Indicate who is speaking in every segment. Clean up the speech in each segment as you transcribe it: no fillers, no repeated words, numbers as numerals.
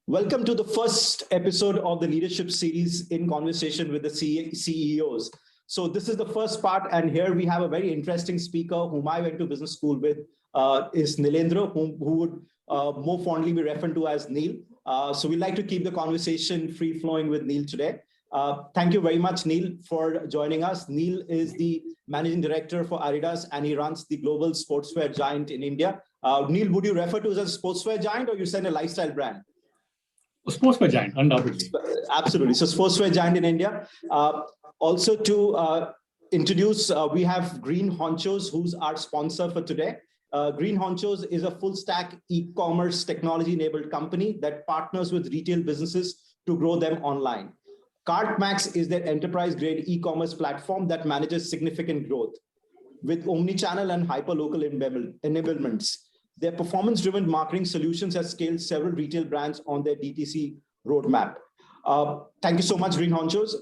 Speaker 1: Welcome to the first episode of the leadership series in conversation with the CEOs. So this is the first part, and here we have a very interesting speaker whom I went to business school with, is Nilendra, who would more fondly be referred to as Neil. So we'd like to keep the conversation free-flowing with Neil today. Thank you very much, Neil, for joining us. Neil is the managing director for Adidas, and he runs the global sportswear giant in India. Neil, would you refer to us as a sportswear giant, or you said a lifestyle brand?
Speaker 2: Sportswear giant, undoubtedly.
Speaker 1: Absolutely. So sportswear giant in India. Also to introduce, we have Green Honchos, who's our sponsor for today. Green Honchos is a full stack e-commerce technology enabled company that partners with retail businesses to grow them online. CartMax is their enterprise grade e-commerce platform that manages significant growth with omni-channel and hyper-local enablements. Their performance-driven marketing solutions has scaled several retail brands on their DTC roadmap. Thank you so much, Green Honchos.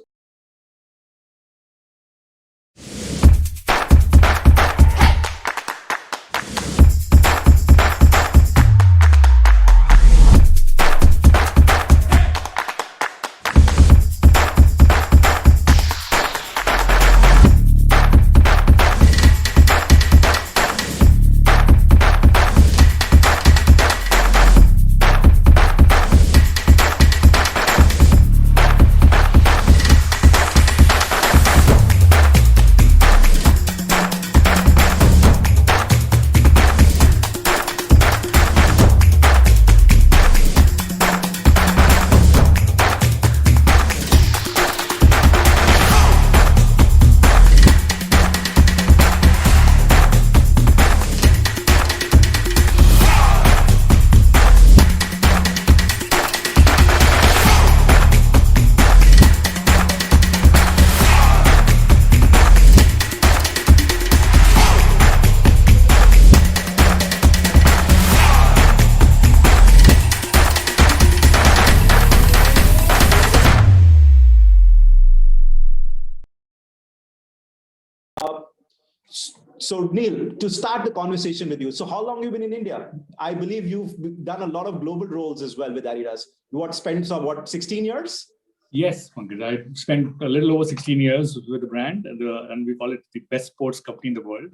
Speaker 1: So Neil, to start the conversation with you, so how long have you been in India? I believe you've done a lot of global roles as well with Adidas. You spent 16 years?
Speaker 2: Yes, Pankaj. I spent a little over 16 years with the brand, and we call it the best sports company in the world.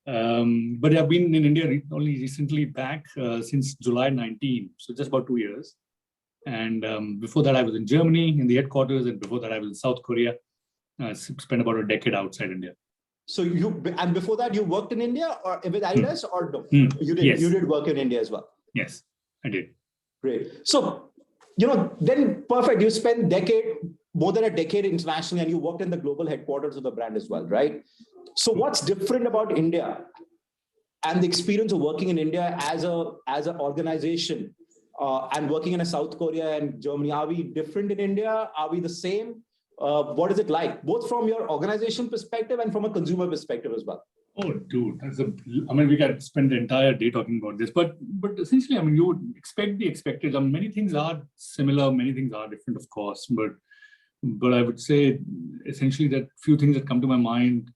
Speaker 2: But I've been in India only recently back since July 19, so just about 2 years. And before that, I was in Germany in the headquarters, and before that, I was in South Korea. I spent about a decade outside India.
Speaker 1: So and before that, you worked in India or with Adidas, or no? You did.
Speaker 2: Yes.
Speaker 1: You did work in India as well.
Speaker 2: Yes, I did.
Speaker 1: Great. So, then perfect. You spent more than a decade internationally, and you worked in the global headquarters of the brand as well, right? So, what's different about India and the experience of working in India as an organization and working in South Korea and Germany? Are we different in India? Are we the same? What is it like, both from your organization perspective and from a consumer perspective as well?
Speaker 2: Oh, dude, we can spend the entire day talking about this, but essentially, you would expect the expected. Many things are similar, many things are different, of course, but I would say essentially that few things that come to my mind.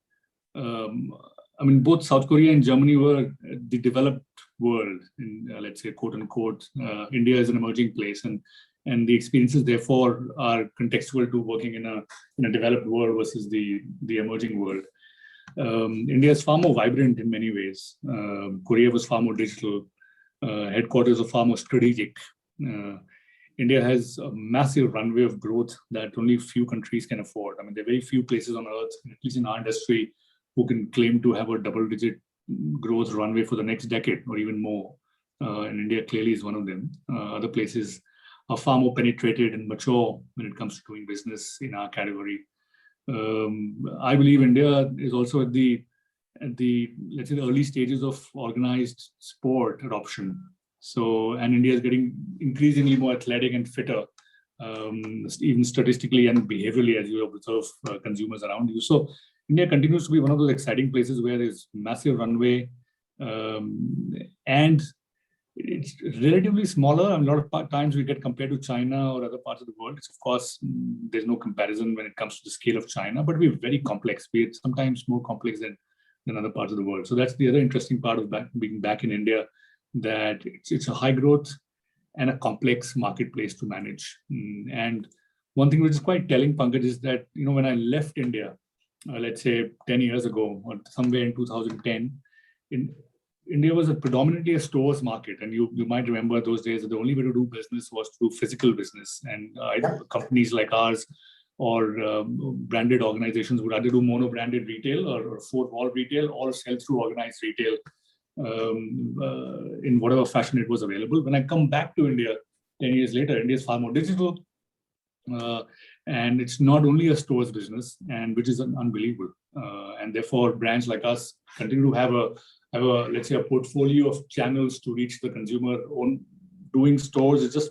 Speaker 2: Both South Korea and Germany were the developed world, in let's say, quote unquote. India is an emerging place, and the experiences therefore are contextual to working in a developed world versus the emerging world. India is far more vibrant in many ways. Korea was far more digital. Headquarters are far more strategic. India has a massive runway of growth that only few countries can afford. There are very few places on earth, at least in our industry, who can claim to have a double-digit growth runway for the next decade or even more. And India clearly is one of them. Other places are far more penetrated and mature when it comes to doing business in our category. I believe India is also at the let's say the early stages of organized sport adoption. And India is getting increasingly more athletic and fitter, even statistically and behaviorally, as you observe consumers around you. So India continues to be one of those exciting places where there's massive runway, and it's relatively smaller. A lot of times we get compared to China or other parts of the world. It's, of course, there's no comparison when it comes to the scale of China, but we're very complex. We're sometimes more complex than other parts of the world. So that's the other interesting part of being back in India, that it's a high growth and a complex marketplace to manage. And one thing which is quite telling, Pankaj, is that, when I left India, let's say 10 years ago, or somewhere in 2010, India was predominantly a stores market. And you might remember those days that the only way to do business was to do physical business. And companies like ours or branded organizations would either do mono-branded retail or four-wall retail or sell through organized retail in whatever fashion it was available. When I come back to India 10 years later, India is far more digital. And it's not only a stores business, and which is unbelievable. And therefore, brands like us continue to have a let's say a portfolio of channels to reach the consumer. Doing stores is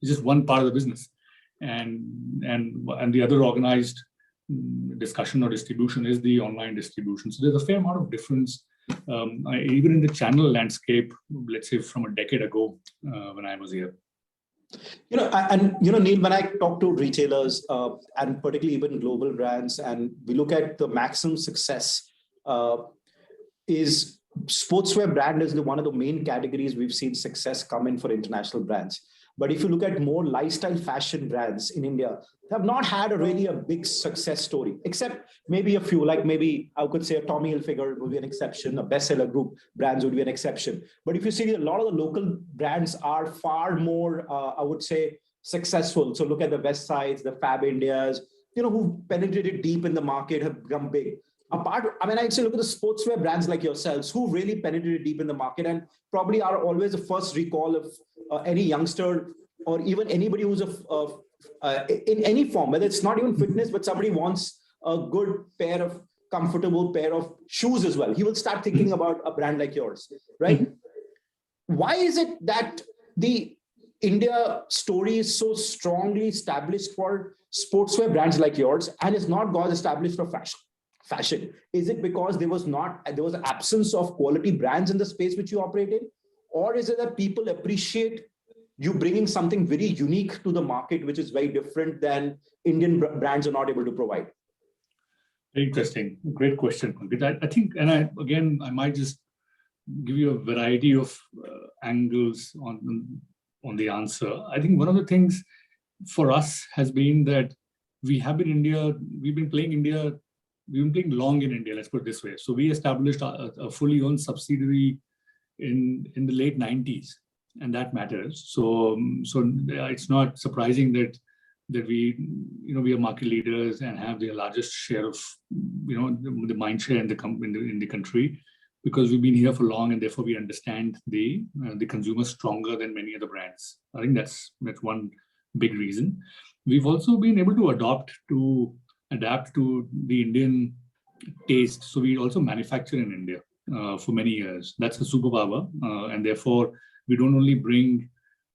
Speaker 2: just one part of the business, and the other organized discussion or distribution is the online distribution. So there's a fair amount of difference, even in the channel landscape. Let's say from a decade ago when I was here.
Speaker 1: Neil, when I talk to retailers and particularly even global brands, and we look at the maximum success, is sportswear brand is one of the main categories we've seen success come in for international brands. But if you look at more lifestyle fashion brands in India, they have not had really a big success story, except maybe a few, like maybe I could say a Tommy Hilfiger would be an exception, a bestseller group brands would be an exception. But if you see, a lot of the local brands are far more, I would say, successful. So look at the West Sides, the Fab Indias, who penetrated deep in the market, have become big. I'd say look at the sportswear brands like yourselves, who really penetrated deep in the market and probably are always the first recall of any youngster or even anybody who's in any form, whether it's not even fitness, but somebody wants a good comfortable pair of shoes as well. He will start thinking about a brand like yours, right? Why is it that the India story is so strongly established for sportswear brands like yours and is not got established for fashion? Is it because there was an absence of quality brands in the space which you operate in? Or is it that people appreciate you bringing something very unique to the market, which is very different than Indian brands are not able to provide?
Speaker 2: Very interesting. Great question. I think, and I might just give you a variety of angles on the answer. I think one of the things for us has been that we've been playing long in India, let's put it this way. So we established a fully owned subsidiary in the late 90s, and that matters. So it's not surprising that we are market leaders and have the largest share of the mind share in the country, because we've been here for long, and therefore we understand the consumer stronger than many other brands. I think that's one big reason. We've also been able to adapt to the Indian taste. So we also manufacture in India for many years. That's a superpower, and therefore we don't only bring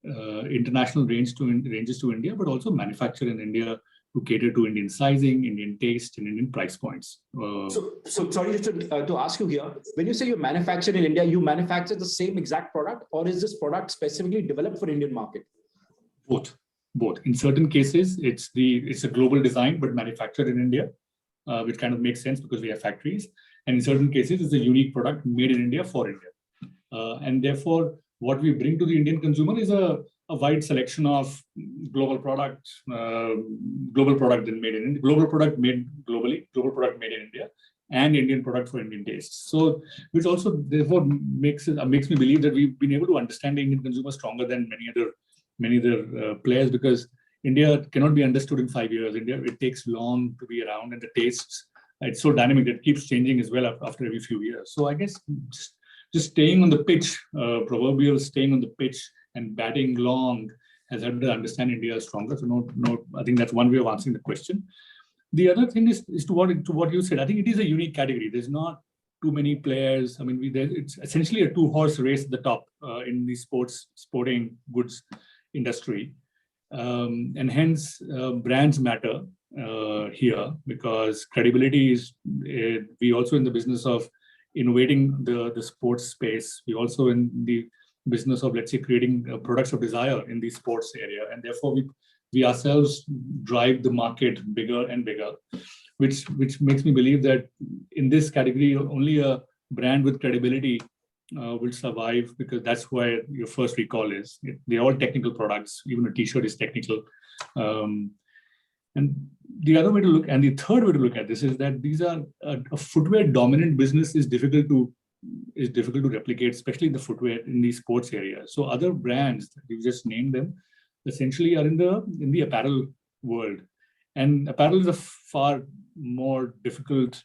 Speaker 2: international ranges to India, but also manufacture in India to cater to Indian sizing, Indian taste, and Indian price points.
Speaker 1: So sorry to ask you here, when you say you manufacture in India, you manufacture the same exact product, or is this product specifically developed for Indian market?
Speaker 2: Both. In certain cases, it's a global design, but manufactured in India, which kind of makes sense because we have factories. And in certain cases, it's a unique product made in India for India. And therefore, what we bring to the Indian consumer is a wide selection of global products, global product made in India, global product made globally, global product made in India, and Indian product for Indian tastes. So, which also therefore makes me believe that we've been able to understand the Indian consumer stronger than many other players, because India cannot be understood in 5 years. India, it takes long to be around, and the tastes, it's so dynamic that it keeps changing as well after every few years. So I guess just staying on the pitch, proverbial staying on the pitch and batting long has helped to understand India stronger. So no, I think that's one way of answering the question. The other thing is to what you said. I think it is a unique category. There's not too many players. I mean, it's essentially a 2-horse race at the top in the sporting goods industry, and hence brands matter here, because credibility is. We also in the business of innovating the sports space. We also in the business of, let's say, creating products of desire in the sports area, and therefore we ourselves drive the market bigger and bigger, which makes me believe that in this category, only a brand with credibility will survive because that's where your first recall is. They're all technical products. Even a T-shirt is technical. And the other way to look, and the third way to look at this is that these are a footwear dominant business is difficult to replicate, especially in the footwear in the sports area. So other brands, you just named them, essentially are in the apparel world, and apparel is a far more difficult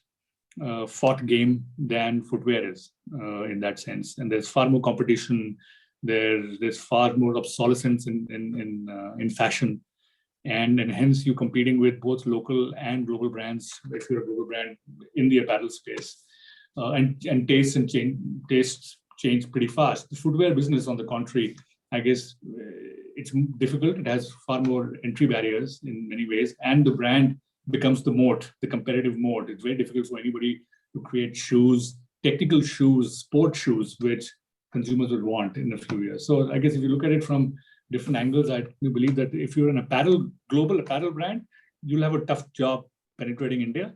Speaker 2: fought game than footwear is in that sense. And there's far more competition. There's far more obsolescence in fashion. And hence you're competing with both local and global brands if you're a global brand in the apparel space. And tastes change pretty fast. The footwear business, on the contrary, I guess it's difficult. It has far more entry barriers in many ways, and the brand becomes the moat, the competitive moat. It's very difficult for anybody to create shoes, technical shoes, sport shoes, which consumers would want in a few years. So I guess if you look at it from different angles, I believe that if you're an global apparel brand, you'll have a tough job penetrating India.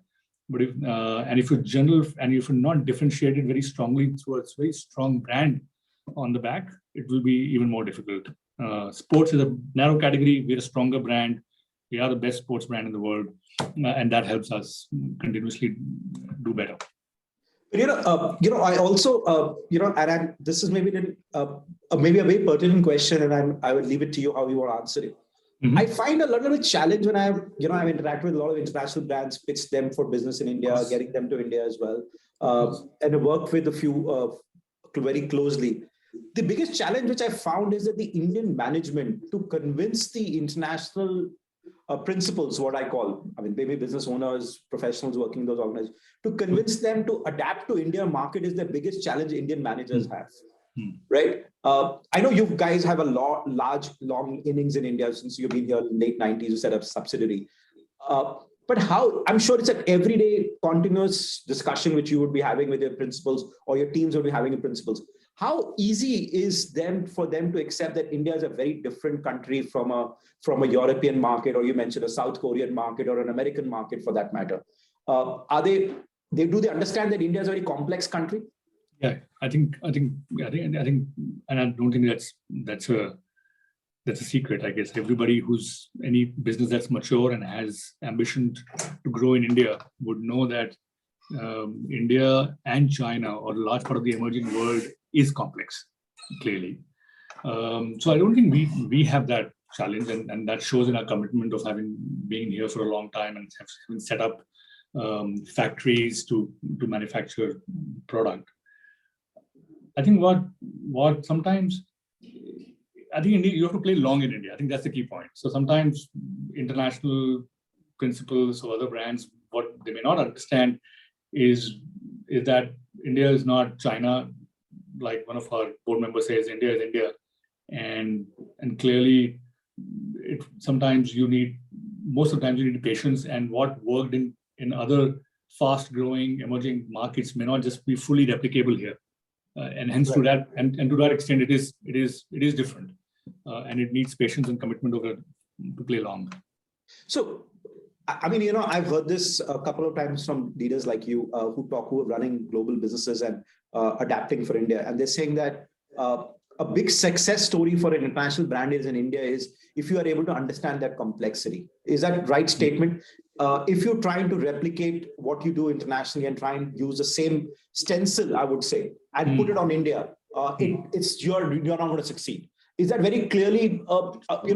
Speaker 2: But if you're not differentiated very strongly through a very strong brand on the back, it will be even more difficult. Sports is a narrow category. We're a stronger brand. We are the best sports brand in the world, and that helps us continuously do better.
Speaker 1: I also, this is maybe a very pertinent question, and I would leave it to you how you want to answer it. Mm-hmm. I find a little bit challenge when I've interacted with a lot of international brands, pitched them for business in India, getting them to India as well, and I worked with a few very closely. The biggest challenge which I found is that the Indian management to convince the international principals, what I call, maybe business owners, professionals working in those organizations, to convince them to adapt to India market is the biggest challenge Indian managers have. Right? I know you guys have a long innings in India since you've been here in the late 90s, you set up a subsidiary. But I'm sure it's an everyday continuous discussion which you would be having with your principals or your teams would be having with principals. How easy is for them to accept that India is a very different country from a European market, or you mentioned a South Korean market or an American market for that matter? Do they understand that India is a very complex country?
Speaker 2: Yeah, I think, and I don't think that's a secret. I guess everybody any business that's mature and has ambition to grow in India would know that India and China, or a large part of the emerging world, is complex, clearly. So I don't think we have that challenge, and that shows in our commitment of being here for a long time and having set up factories to manufacture product. I think what sometimes, I think India, you have to play long in India. I think that's the key point. So sometimes international principals or other brands, what they may not understand is that India is not China. Like one of our board members says, India is India. And clearly, most of the times you need patience, and what worked in other fast growing emerging markets may not just be fully replicable here. And hence right. to that extent, it is different, and it needs patience and commitment to play long.
Speaker 1: So, I've heard this a couple of times from leaders like you who are running global businesses and adapting for India, and they're saying that a big success story for an international brand in India is if you are able to understand that complexity. Is that right statement? If you're trying to replicate what you do internationally and try and use the same stencil, I would say, and put it on India, you're not going to succeed. Is that very clearly,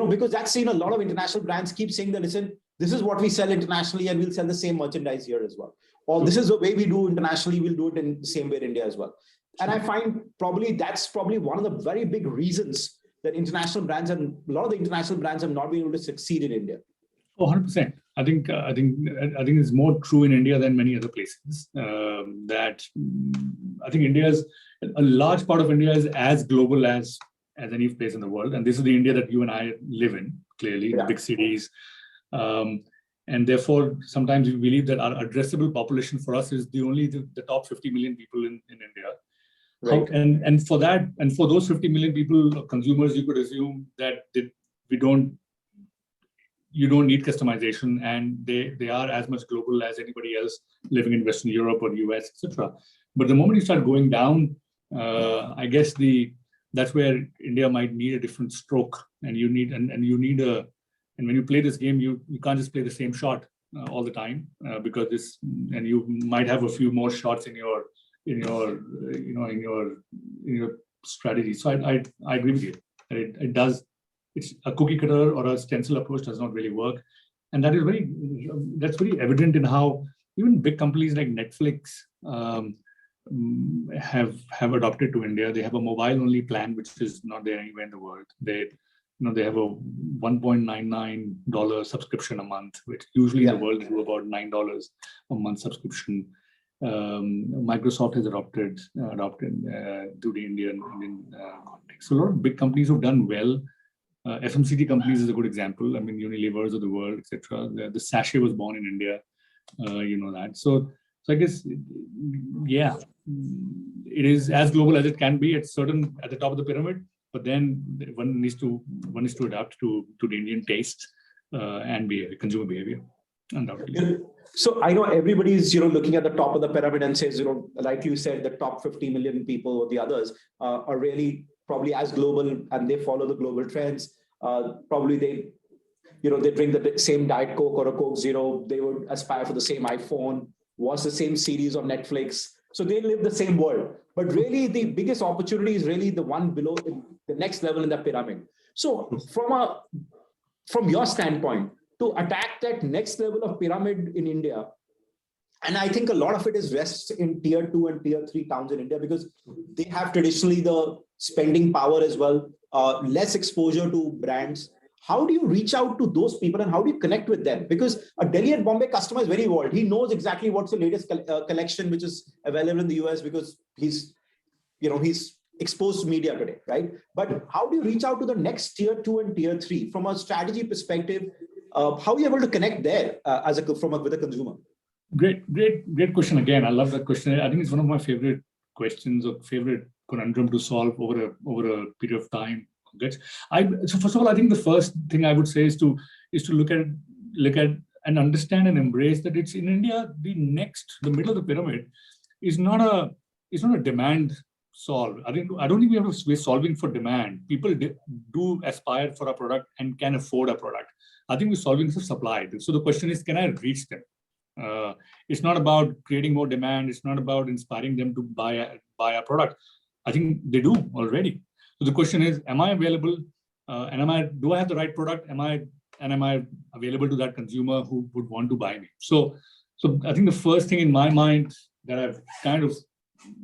Speaker 1: because that's seen a lot of international brands keep saying that, listen, this is what we sell internationally and we'll sell the same merchandise here as well. Or this is the way we do internationally, we'll do it in the same way in India as well. And I find that's one of the very big reasons that international brands and a lot of the international brands have not been able to succeed in India.
Speaker 2: Oh, 100%. I think it's more true in India than many other places. That I think a large part of India is as global as any place in the world. And this is the India that you and I live in, clearly, in big cities. And therefore, sometimes we believe that our addressable population for us is the top 50 million people in India. Right. And for those 50 million people, consumers, you could assume that you don't need customization, and they are as much global as anybody else living in Western Europe or US, etc. But the moment you start going down I guess that's where India might need a different stroke, and you need and when you play this game, you can't just play the same shot all the time because you might have a few more shots in your strategy. So I agree with you. It does. It's a cookie cutter or a stencil approach does not really work, and that's very evident in how even big companies like Netflix have adopted to India. They have a mobile-only plan, which is not there anywhere in the world. They have a $1.99 subscription a month, which usually in the world is about $9 a month subscription. Microsoft has adopted to the Indian context. So a lot of big companies who've done well. FMCG companies is a good example. I mean, Unilevers of the world, etc. The sachet was born in India. That. So I guess, yeah, it is as global as it can be at the top of the pyramid. But then one needs to adapt to the Indian taste and consumer behavior, undoubtedly.
Speaker 1: So I know everybody is looking at the top of the pyramid and says, like you said, the top 50 million people or the others are really probably as global and they follow the global trends. Probably they drink the same Diet Coke or a Coke Zero. They would aspire for the same iPhone, watch the same series on Netflix. So they live the same world. But really, the biggest opportunity is really the one below, the next level in the pyramid. So from your standpoint, to attack that next level of pyramid in India, and I think a lot of it is rests in tier 2 and tier 3 towns in India because they have traditionally the spending power as well, less exposure to brands. How do you reach out to those people and how do you connect with them? Because a Delhi and Bombay customer is very evolved. He knows exactly what's the latest collection which is available in the US because he's exposed to media today, right? But how do you reach out to the next tier 2 and tier 3 from a strategy perspective? How are you able to connect there with a consumer?
Speaker 2: Great question again. I love that question. I think it's one of my favorite questions or favorite conundrum to solve over a period of time. So first of all, I think the first thing I would say is to look at and understand and embrace that it's in India, the middle of the pyramid is not a demand solve. I don't think we're solving for demand. People do aspire for a product and can afford a product. I think we're solving for supply. So the question is, can I reach them? It's not about creating more demand. It's not about inspiring them to buy a product. I think they do already. So the question is, am I available? And do I have the right product? Am I available to that consumer who would want to buy me? So I think the first thing in my mind that I've kind of,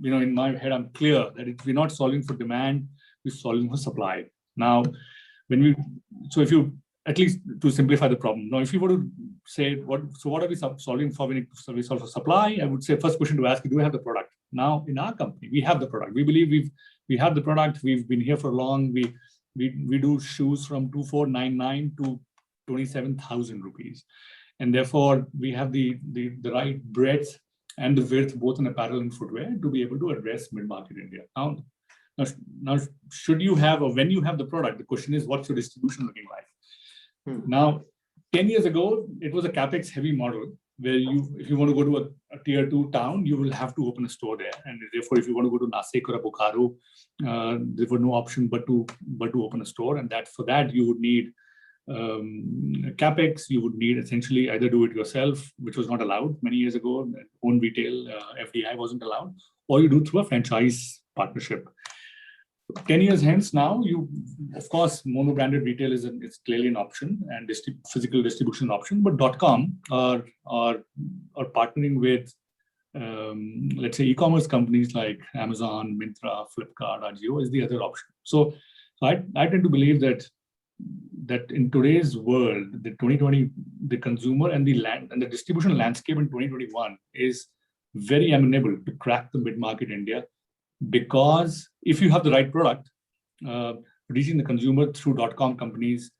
Speaker 2: in my head, I'm clear that we're not solving for demand, we're solving for supply. Now, if you, at least to simplify the problem, now if you were to say, what are we solving for when we solve for supply? I would say first question to ask is, do we have the product? Now, in our company, we have the product. We believe we have the product. We've been here for long. We do shoes from 2,499 to 27,000 rupees. And therefore, we have the right breadth and the width, both in apparel and footwear, to be able to address mid-market India. Now, should you have, or when you have the product, the question is, what's your distribution looking like? Now, 10 years ago, it was a capex heavy model where if you want to go to a tier 2 town, you will have to open a store there. And therefore, if you want to go to Nasik or Bokaro, there was no option but to open a store. And for that, you would need capex. You would need essentially either do it yourself, which was not allowed many years ago. Own retail, FDI wasn't allowed, or you do through a franchise partnership. 10 years hence now, of course, mono-branded retail is clearly an option and physical distribution option, but .com are partnering with, let's say, e-commerce companies like Amazon, Myntra, Flipkart, Ajio is the other option. So I tend to believe that in today's world, the 2020, the consumer and the distribution landscape in 2021 is very amenable to crack the mid-market India. Because if you have the right product, reaching the consumer through .com companies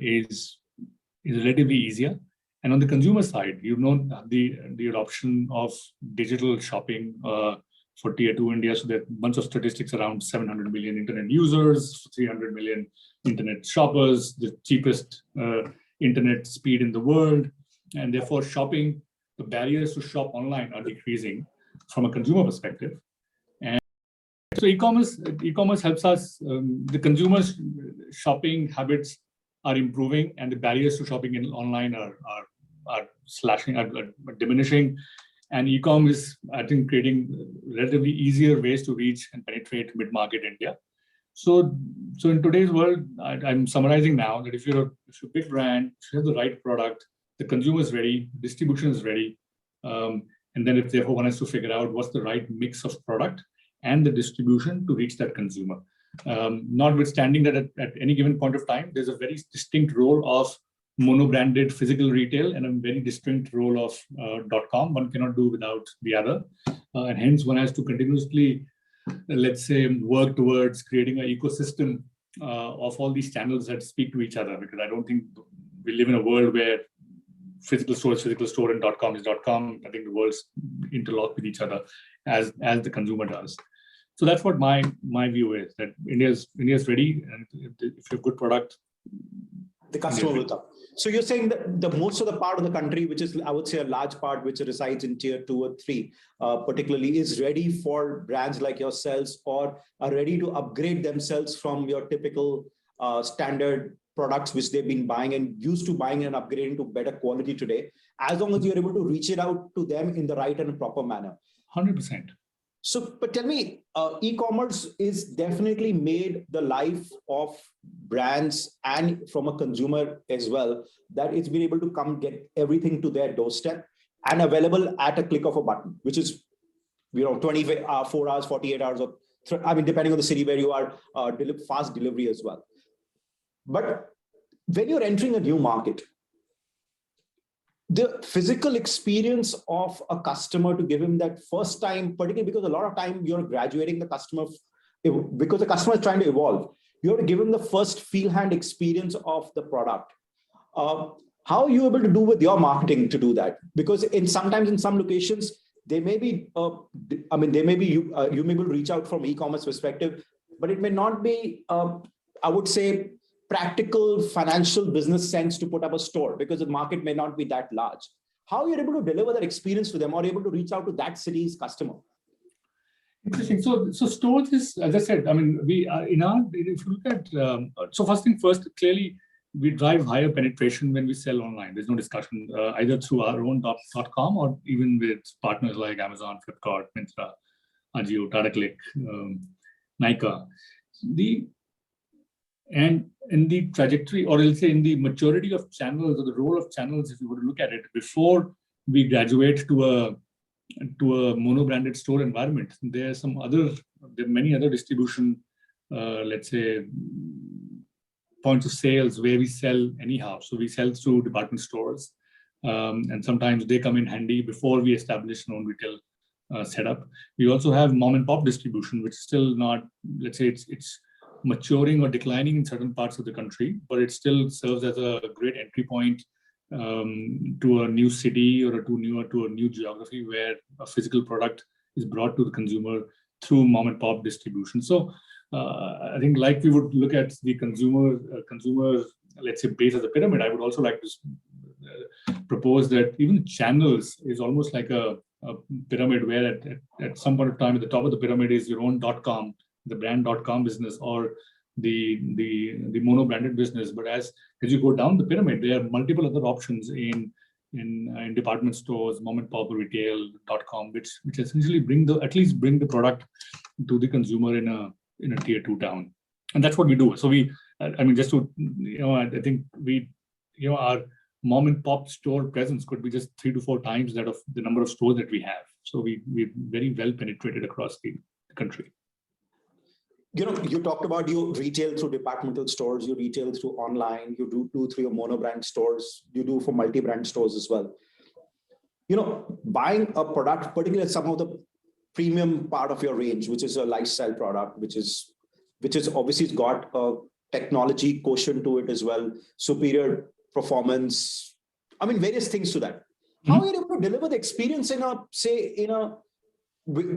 Speaker 2: is relatively easier. And on the consumer side, the adoption of digital shopping for tier 2 India. So there are a bunch of statistics around 700 million internet users, 300 million internet shoppers, the cheapest internet speed in the world. And therefore, the barriers to shop online are decreasing from a consumer perspective. So e-commerce helps us. The consumers' shopping habits are improving, and the barriers to shopping online are slashing, are diminishing. And e-com is, I think, creating relatively easier ways to reach and penetrate mid-market India. So in today's world, I'm summarizing now that if you're a big brand, if you have the right product, the consumer is ready, distribution is ready, and then if therefore one has to figure out what's the right mix of product and the distribution to reach that consumer. Notwithstanding that at any given point of time, there's a very distinct role of mono-branded physical retail and a very distinct role of .com. One cannot do without the other. And hence one has to continuously, let's say, work towards creating an ecosystem of all these channels that speak to each other, because I don't think we live in a world where physical store is physical store and .com is .com. I think the world's interlocked with each other as the consumer does. So that's what my view is, that India's ready, and if you have good product,
Speaker 1: the customer will come. So you're saying that the most of the part of the country, which is, I would say, a large part which resides in tier 2 or 3, particularly, is ready for brands like yourselves, or are ready to upgrade themselves from your typical standard products which they've been buying and used to buying and upgrading to better quality today, as long as you're able to reach it out to them in the right and proper manner.
Speaker 2: 100%.
Speaker 1: So, but tell me, e-commerce is definitely made the life of brands and from a consumer as well, that it's been able to come get everything to their doorstep and available at a click of a button, which is, 24 hours, 48 hours, or depending on the city where you are, fast delivery as well. But when you're entering a new market, the physical experience of a customer, to give him that first time, particularly because a lot of time you're graduating the customer, because the customer is trying to evolve, you have to give him the first feel-hand experience of the product. How are you able to do with your marketing to do that? Because sometimes in some locations, they may be, you may be able to reach out from e-commerce perspective, but it may not be, I would say, practical financial business sense to put up a store, because the market may not be that large. How are you able to deliver that experience to them, or able to reach out to that city's customer?
Speaker 2: Interesting. So stores is, as I said, we if you look at, so first thing first, clearly we drive higher penetration when we sell online. There's no discussion, either through our own .com or even with partners like Amazon, Flipkart, Myntra, Ajio, Tata Click, Nykaa. And in the trajectory, or I'll say in the maturity of channels, or the role of channels, if you were to look at it, before we graduate to a mono-branded store environment, there are many other distribution, let's say, points of sales where we sell anyhow. So we sell through department stores, and sometimes they come in handy before we establish our own retail setup. We also have mom and pop distribution, which is still not, let's say, it's maturing or declining in certain parts of the country, but it still serves as a great entry point to a new city or to a new geography where a physical product is brought to the consumer through mom and pop distribution. So I think, like we would look at the consumer, let's say, base of the pyramid, I would also like to propose that even channels is almost like a pyramid, where at some point of time at the top of the pyramid is your own .com, the brand .com business, or the mono-branded business. But as you go down the pyramid, there are multiple other options in department stores, mom and pop retail, .com, which essentially bring the product to the consumer in a tier 2 town. And that's what we do. So just to, I think our mom and pop store presence could be just 3 to 4 times that of the number of stores that we have. So we're very well penetrated across the country.
Speaker 1: You talked about you retail through departmental stores, you retail through online, you do through your mono-brand stores, you do for multi-brand stores as well. Buying a product, particularly some of the premium part of your range, which is a lifestyle product, which is obviously got a technology quotient to it as well, superior performance, various things to that. Mm-hmm. How are you able to deliver the experience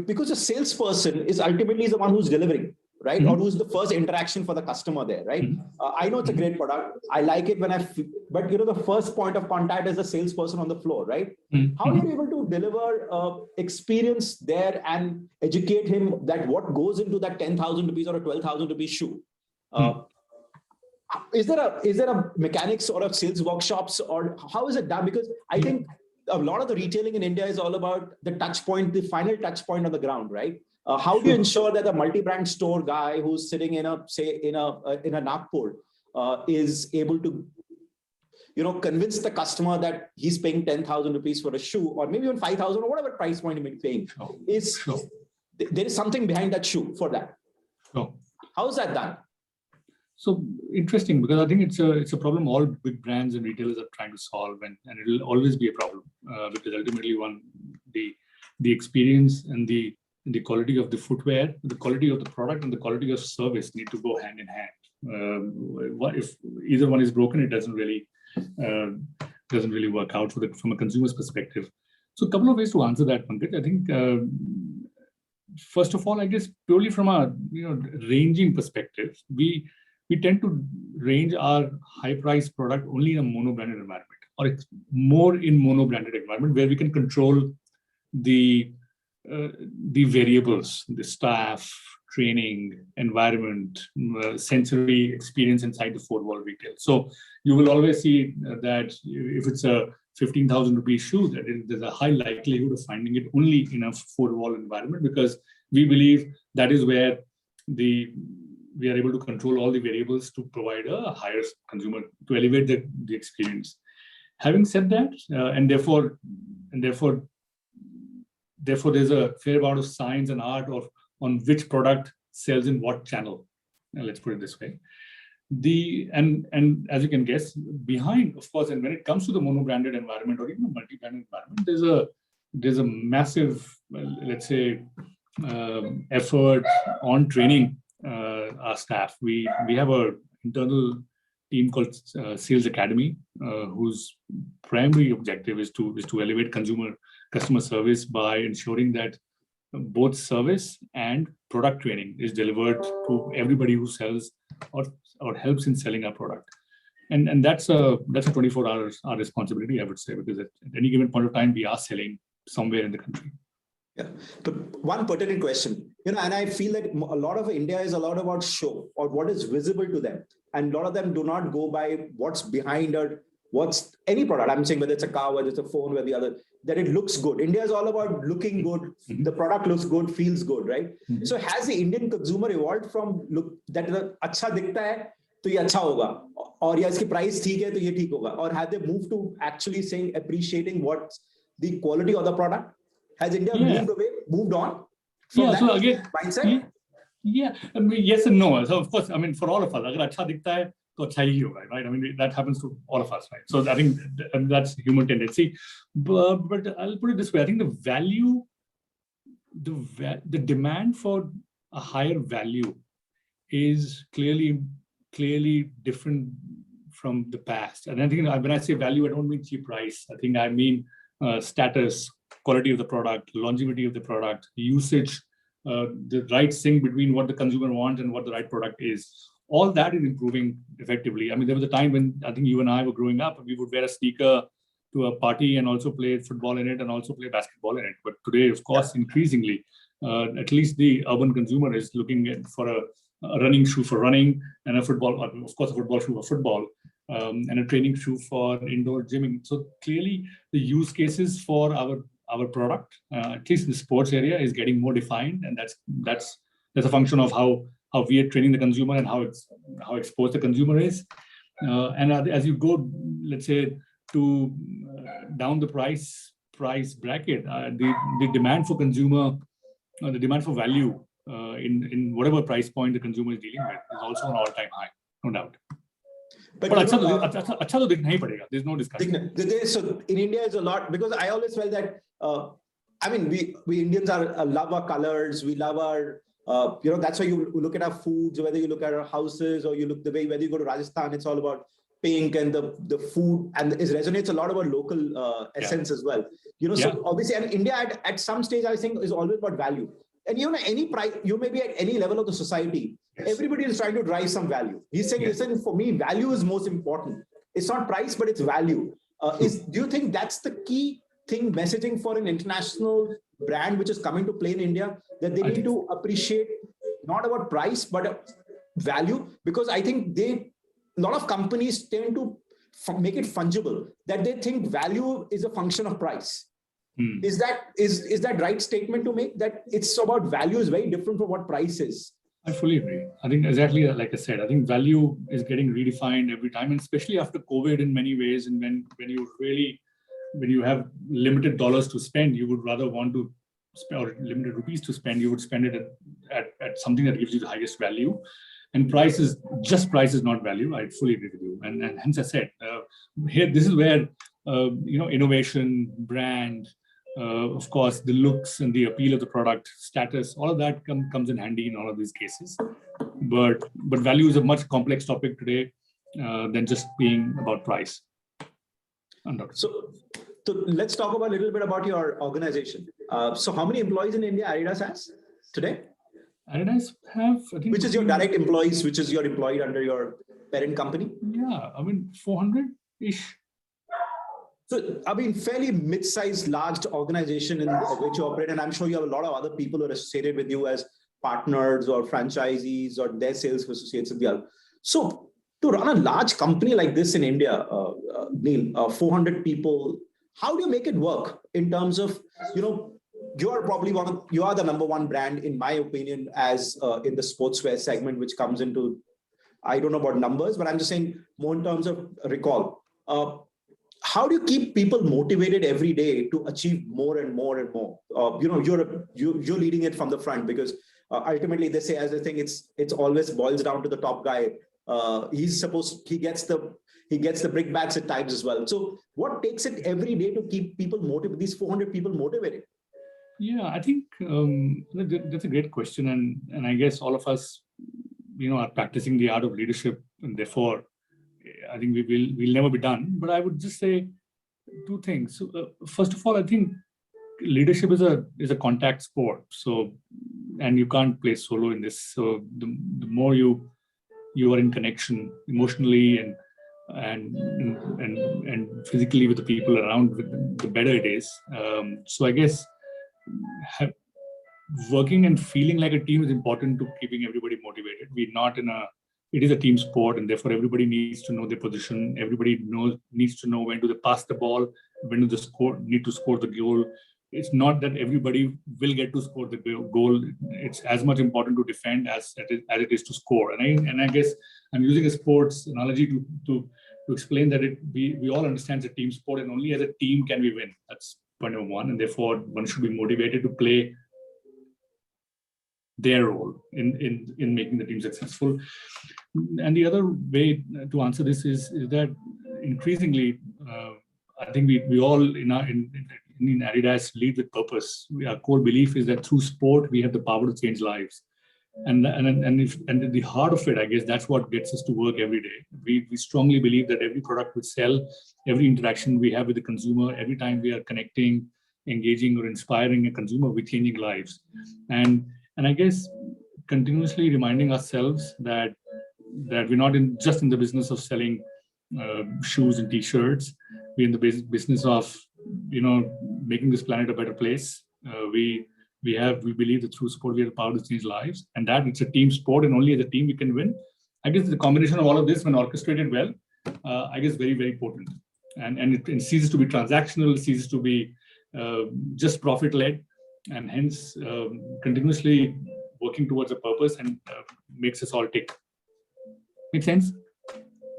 Speaker 1: because a salesperson is ultimately the one who's delivering, right? Or who's the first interaction for the customer there, right? I know it's a great product. I like it when but the first point of contact is the salesperson on the floor, right? How are you able to deliver experience there and educate him that what goes into that 10,000 rupees or a 12,000 rupees shoe? Is there a mechanics or a sales workshops, or how is it done? Because I think a lot of the retailing in India is all about the touch point, the final touch point on the ground, right? How do you ensure that the multi-brand store guy who's sitting in a Nagpur is able to, convince the customer that he's paying 10,000 rupees for a shoe, or maybe even 5,000 or whatever price point he may be paying? There is something behind that shoe for that. How is that done?
Speaker 2: So interesting, because I think it's a problem all big brands and retailers are trying to solve, and it will always be a problem because ultimately the experience and the quality of the footwear, the quality of the product, and the quality of service need to go hand in hand. If either one is broken, it doesn't really work out from a consumer's perspective. So a couple of ways to answer that, Pankaj. I think first of all, I guess purely from a ranging perspective, we tend to range our high-priced product only in a mono-branded environment, or more in mono-branded environment where we can control the variables, the staff, training, environment, sensory experience inside the four-wall retail. So you will always see that if it's a 15,000 rupee shoe, there's a high likelihood of finding it only in a four-wall environment, because we believe that is where we are able to control all the variables to provide a higher consumer, to elevate the experience. Having said that, and therefore there's a fair amount of science and art on which product sells in what channel. Let's put it this way. And as you can guess, behind, of course, and when it comes to the mono-branded environment or even a multi-branded environment, there's a massive, let's say, effort on training our staff. We have an internal team called Sales Academy, whose primary objective is to elevate customer service by ensuring that both service and product training is delivered to everybody who sells or helps in selling our product. And that's a 24 hours our responsibility, I would say, because at any given point of time we are selling somewhere in the country.
Speaker 1: Yeah. But one pertinent question, and I feel that a lot of India is a lot about show or what is visible to them. And a lot of them do not go by what's behind or what's any product. I'm saying whether it's a car, whether it's a phone, whether the other, that it looks good. India is all about looking good. The product looks good, feels good, right? So has the Indian consumer evolved from look that अच्छा दिखता है तो ये अच्छा होगा, और या इसकी price ठीक है तो ये ठीक होगा, or have they moved to actually saying appreciating what's the quality of the product? Has India moved on from that mindset?
Speaker 2: Yeah, I mean, yes and no. So of course, I mean, for all of us, अगर अच्छा दिखता है तो अच्छा ही होगा, right? I mean, that happens to all of us, right? So I think that's human tendency. But I'll put it this way: I think the value, the demand for a higher value is clearly different from the past. And I think when I say value, I don't mean cheap price. I think I mean status, quality of the product, longevity of the product, usage, the right sync between what the consumer wants and what the right product is. All that is improving effectively. I mean, there was a time when I think you and I were growing up, and we would wear a sneaker to a party and also play football in it and also play basketball in it. But today, of course, increasingly, at least the urban consumer is looking for a running shoe for running, and a football, of course, a football shoe for football, and a training shoe for indoor gymming. So clearly, the use cases for our product, at least in the sports area, is getting more defined, and that's a function of how we are training the consumer and how exposed the consumer is. And as you go, let's say, to down the price bracket, the demand for consumer, the demand for value in whatever price point the consumer is dealing with is also an all-time high, no doubt. But अच्छा तो दिखना ही पड़ेगा. There's no discussion.
Speaker 1: So in India is a lot, because I always felt that I mean we Indians love our colors, we love our that's why you look at our foods, whether you look at our houses or you look the way whether you go to Rajasthan, it's all about pink and the food, and it resonates a lot about local essence as well. So obviously, and India at some stage I think is always about value. and any price, you may be at any level of the society.
Speaker 2: Yes.
Speaker 1: Everybody is trying to drive some value. He's saying, listen, for me, value is most important. It's not price, but it's value. Do you think that's the key thing, messaging for an international brand which is coming to play in India, that they need to appreciate not about price, but value? Because I think a lot of companies tend to make it fungible, that they think value is a function of price. Is that right statement to make, that it's about value is very different from what price is?
Speaker 2: I fully agree. I think exactly like I said, I think value is getting redefined every time, and especially after COVID in many ways. And when you have limited dollars to spend, you would rather want to spend, or limited rupees to spend, you would spend it at something that gives you the highest value. And price is not value. I fully agree with you. And hence I said, here, this is where, innovation, brand, of course, the looks and the appeal of the product, status, all of that comes in handy in all of these cases. But value is a much complex topic today than just being about price.
Speaker 1: So let's talk about a little bit about your organization. So how many employees in India Adidas has today?
Speaker 2: Adidas have, I think,
Speaker 1: which is your direct employees, which is your employed under your parent company?
Speaker 2: Yeah, 400-ish.
Speaker 1: So, fairly mid-sized, large organization in which you operate, and I'm sure you have a lot of other people who are associated with you as partners or franchisees or their sales associates as well. So, to run a large company like this in India, Neil, 400 people, how do you make it work in terms of, you are probably you are the number one brand, in my opinion, as in the sportswear segment, which comes into, I don't know about numbers, but I'm just saying more in terms of recall. How do you keep people motivated every day to achieve more and more and more? You're leading it from the front, because ultimately they say, as I think it's always boils down to the top guy. He gets the brickbats at times as well. So what takes it every day to keep people motivated, these 400 people motivated?
Speaker 2: Yeah, I think that's a great question. And I guess all of us, are practicing the art of leadership, and therefore, I think we'll never be done. But I would just say two things. So, first of all, I think leadership is a contact sport. So, and you can't play solo in this. So the more you are in connection emotionally and physically with the people around, the better it is. So I guess working and feeling like a team is important to keeping everybody motivated. It is a team sport, and therefore everybody needs to know their position. Everybody needs to know when do they pass the ball, when do they need to score the goal. It's not that everybody will get to score the goal. It's as much important to defend as it is to score. And I guess I'm using a sports analogy to explain that we all understand it's a team sport, and only as a team can we win. That's point number one. And therefore, one should be motivated to play their role in making the team successful. And the other way to answer this is that increasingly, I think we all in Adidas lead with purpose. Our core belief is that through sport we have the power to change lives, and at the heart of it, I guess that's what gets us to work every day. We strongly believe that every product we sell, every interaction we have with the consumer, every time we are connecting, engaging, or inspiring a consumer, we're changing lives. And I guess continuously reminding ourselves that we're not just in the business of selling shoes and t-shirts. We're in the business of making this planet a better place. We believe that through sport we have the power to change lives, and that it's a team sport, and only as a team we can win. I guess the combination of all of this, when orchestrated well, I guess very, very potent. And it ceases to be transactional, ceases to be just profit-led, and hence continuously working towards a purpose and makes us all tick. Make sense?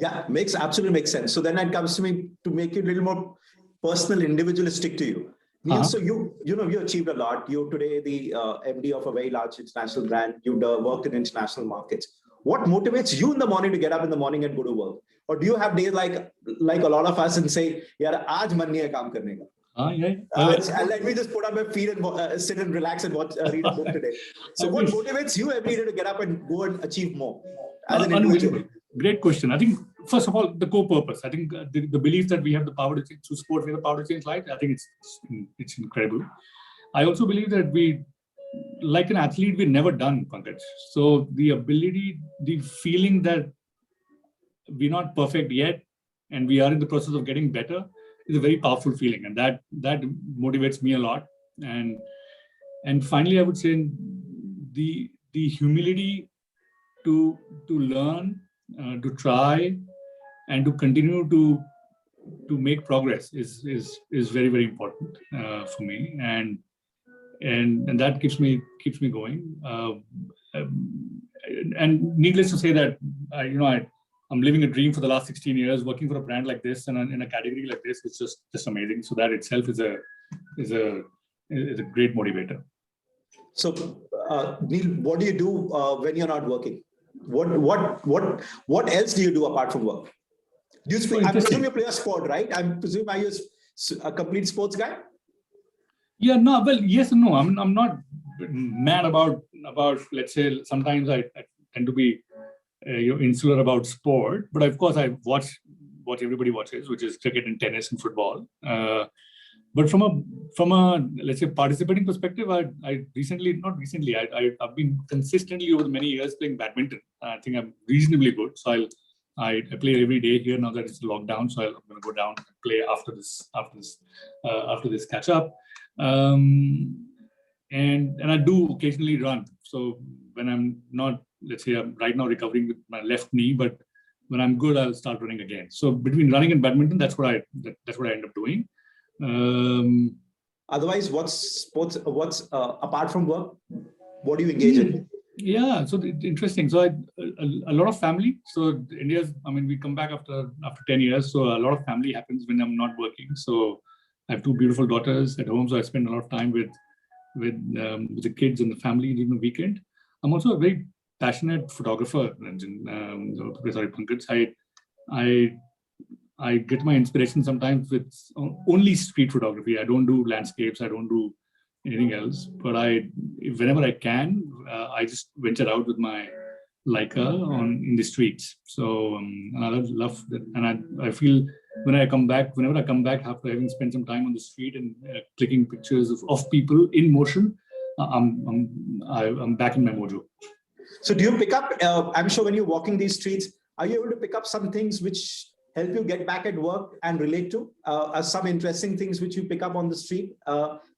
Speaker 1: Yeah, absolutely makes sense. So then it comes to me to make it a little more personal, individualistic to you. Neil, so you achieved a lot. You're today the MD of a very large international brand. You've worked in international markets. What motivates you in the morning to get up in the morning and go to work? Or do you have days like a lot of us and say, "Yaar, aaj man nahi hai kaam karne ka." And let me just put up my feet and sit and relax and read a book today. So what motivates you every day to get up and go and achieve more as an individual?
Speaker 2: Great question. I think, first of all, the core purpose. I think the belief that we have the power to change through sport, we have the power to change lives. I think it's incredible. I also believe that we like an athlete, we've never done, Pankaj. So the ability, the feeling that we're not perfect yet, and we are in the process of getting better, is a very powerful feeling, and that motivates me a lot. And finally, I would say the humility to learn, to try, and to continue to make progress is very, very important for me, and that keeps me going. And needless to say that I'm living a dream for the last 16 years, working for a brand like this and in a category like this. It's just amazing. So that itself is a great motivator.
Speaker 1: So, Neil, what do you do when you're not working? What else do you do apart from work? I presume you play a sport, right? I presume are you a complete sports guy?
Speaker 2: Yeah, no, well, yes and no. I'm not mad about, let's say, sometimes I tend to be insular about sport, but of course I watch what everybody watches, which is cricket and tennis and football. But from a let's say participating perspective, I've been consistently over the many years playing badminton. I think I'm reasonably good. So I play every day here now that it's lockdown. So I'm going to go down and play after this catch up. And I do occasionally run. So when I'm not, let's say I'm right now recovering with my left knee, but when I'm good, I'll start running again. So between running and badminton, that's what I end up doing.
Speaker 1: Otherwise, what's apart from work, what do you engage in?
Speaker 2: Yeah, so interesting. So a lot of family. So we come back after 10 years. So a lot of family happens when I'm not working. So I have 2 beautiful daughters at home. So I spend a lot of time with the kids and the family during the weekend. I'm also a very passionate photographer, Pankaj. I get my inspiration sometimes with only street photography. I don't do landscapes. I don't do anything else. But whenever I can, I just venture out with my Leica in the streets. So and I love that. And I feel whenever I come back after having spent some time on the street and clicking pictures of people in motion, I'm back in my mojo.
Speaker 1: So do you pick up? I'm sure when you're walking these streets, are you able to pick up some things which help you get back at work and relate to some interesting things which you pick up on the street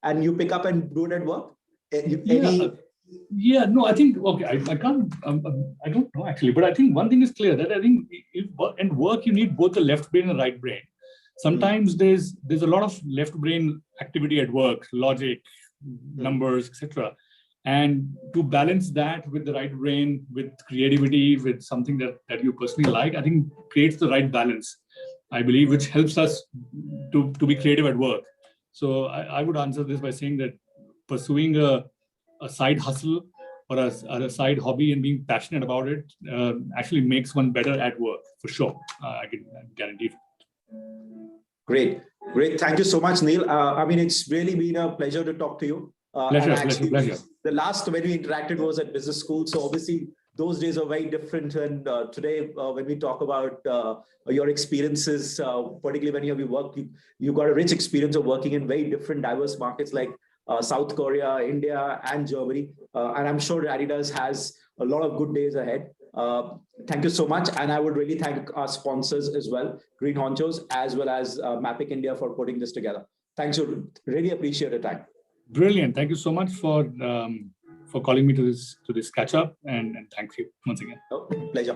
Speaker 1: and you pick up and do it at work?
Speaker 2: Yeah, no, I think, okay, I can't, I don't know actually, but I think one thing is clear that I think in work, you need both the left brain and the right brain. Sometimes there's a lot of left brain activity at work, logic, numbers, etc. And to balance that with the right brain, with creativity, with something that you personally like, I think creates the right balance, I believe, which helps us to be creative at work. So I would answer this by saying that pursuing a side hustle or a side hobby and being passionate about it actually makes one better at work, for sure. I can guarantee it.
Speaker 1: Great. Thank you so much, Neil. It's really been a pleasure to talk to you.
Speaker 2: Pleasure.
Speaker 1: The last when we interacted was at business school. So obviously those days are very different. And today, when we talk about your experiences, particularly when you work, you got a rich experience of working in very different diverse markets like South Korea, India, and Germany. And I'm sure Adidas has a lot of good days ahead. Thank you so much. And I would really thank our sponsors as well, Green Honchos, as well as Mapping India for putting this together. Thanks. Really appreciate your time.
Speaker 2: Brilliant. Thank you so much for calling me to this catch up, and thank you once again.
Speaker 1: Oh, pleasure.